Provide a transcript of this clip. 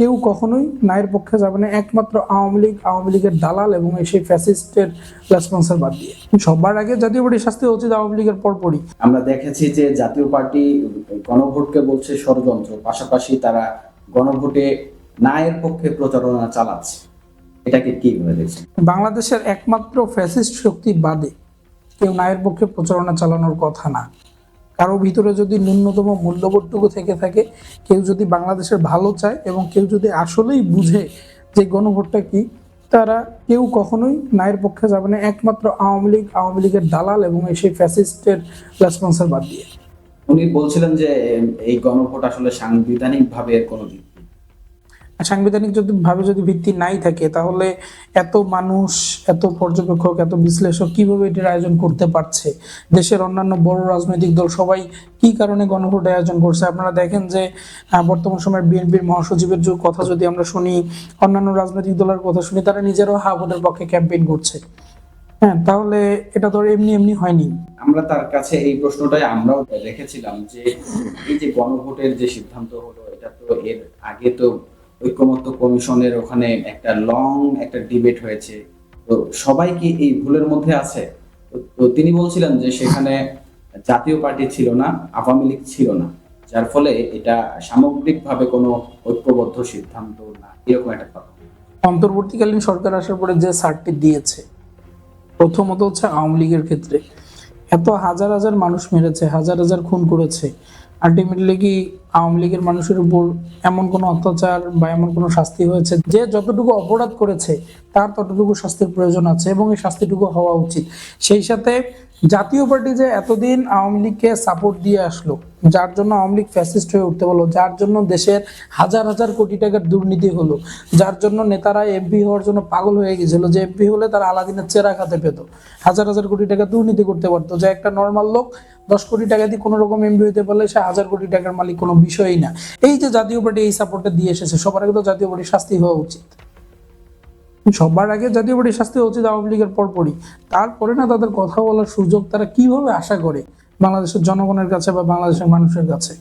কেউ কখনোই ন্যায়ের পক্ষে যাবে না, একমাত্র আওয়ামী লীগের দালাল এবং সেই ফ্যাসিস্টের রেসপন্সার বাদ দিয়ে। সবার আগে জাতীয় পার্টির শাস্তি উচিত, আওয়ামী লীগের পরপরই। আমরা দেখেছি যে জাতীয় পার্টি গণভোটকে বলছে ষড়যন্ত্র, পাশাপাশি তারা গণভোটে ন্যায়ের পক্ষে প্রচারণা চালাচ্ছে। এটাকে কি বলে দেখছেন? বাংলাদেশের একমাত্র ফ্যাসিস্ট শক্তি বাদে কেউ ন্যায়ের পক্ষে প্রচারণা চালানোর কথা না। কারো ভিতরে যদি ন্যূনতম মূল্যবোধটুকু থেকে থাকে, কেউ যদি বাংলাদেশের ভালো চায় এবং কেউ যদি আসলেই বুঝে যে গণভোটটা কি, তারা কেউ কখনোই ন্যায়ের পক্ষে যাবে না, একমাত্র আওয়ামী লীগের দালাল এবং সেই ফ্যাসিস্টের রেসপন্সার বাদ দিয়ে। উনি বলছিলেন যে এই গণভোট আসলে সাংবিধানিক ভাবে কোনো ভিত্তি। সাংবিধানিক যদি ভিত্তি নাই থাকে, তাহলে এত মানুষ, এত পর্যবেক্ষক, এত বিশ্লেষক কিভাবে এটির আয়োজন করতে পারছে? দেশের অন্যান্য বড় রাজনৈতিক দল সবাই কি কারণে গণভোট আয়োজন করছে? আপনারা দেখেন যে বর্তমান সময়ের বিএনপির মহাসচিবের যে কথা যদি আমরা শুনি, অন্যান্য রাজনৈতিক দলের কথা শুনি, তারা নিজেরাও হা ভোটের পক্ষে ক্যাম্পেইন করছে। হ্যাঁ, তাহলে এটা তো এমনি হয়নি। আমরা তার কাছে এই প্রশ্নটাই আমরাও রেখেছিলাম যে এই যে গণভোটের যে সিদ্ধান্ত হলো, এটা তো এর আগে তো ঐকমত্য কমিশনের ওখানে একটা একটা ডিবেট হয়েছে। তো সবাই কি এই ভুলের মধ্যে আছে? তো তিনি বলছিলেন যে সেখানে জাতীয় পার্টি ছিল না, আওয়ামী লীগ ছিল না, যার ফলে এটা সামগ্রিকভাবে কোনো ঐক্যবদ্ধ সিদ্ধান্ত না, এরকম একটা কথা। অন্তর্বর্তীকালীন সরকার আসার পরে যে ছাড়টি দিয়েছে, প্রথমত হচ্ছে আওয়ামী লীগের ক্ষেত্রে এত হাজার হাজার মানুষ মেরেছে, হাজার হাজার খুন করেছে, আলটিমেটলি কি আওয়ামী লীগের মানুষের উপর এমন কোনো অত্যাচার বা এমন কোনো শাস্তি হয়েছে? যে যতটুকু অপরাধ করেছে তার ততটুকু শাস্তির প্রয়োজন আছে এবং এই শাস্তিটুকু হওয়া উচিত। সেই সাথে জাতীয় পার্টি যে এতদিন আওয়ামী লীগকে সাপোর্ট দিয়ে আসলো, যার জন্য আওয়ামী লীগ ফ্যাসিস্ট হয়ে উঠতে বলো, যার জন্য দেশের হাজার হাজার কোটি টাকার দুর্নীতি হলো, যার জন্য নেতারা এমপি হওয়ার জন্য পাগল হয়ে গেছিল, যে এমপি হলে তারা আলাদিনের চেরা খাতে পেত, হাজার হাজার কোটি টাকা দুর্নীতি করতে পারতো, যে একটা নর্মাল লোক 10 কোটি টাকা দিয়ে কোনো রকম এমপি হতে পারলে সে 1000 কোটি টাকার মালিক কোনো বিষয়ই না। এই যে জাতীয় পার্টি এই সাপোর্টটা দিয়ে এসেছে, সবার আগে তো জাতীয় পার্টির শাস্তি হওয়া উচিত। সবার আগে জাতীয় পার্টির শাস্তি উচিত আওয়ামী লীগের পরপরই। তারপরে না তাদের কথা বলার সুযোগ তারা কিভাবে আশা করে বাংলাদেশের জনগণের কাছে বা বাংলাদেশের মানুষের কাছে?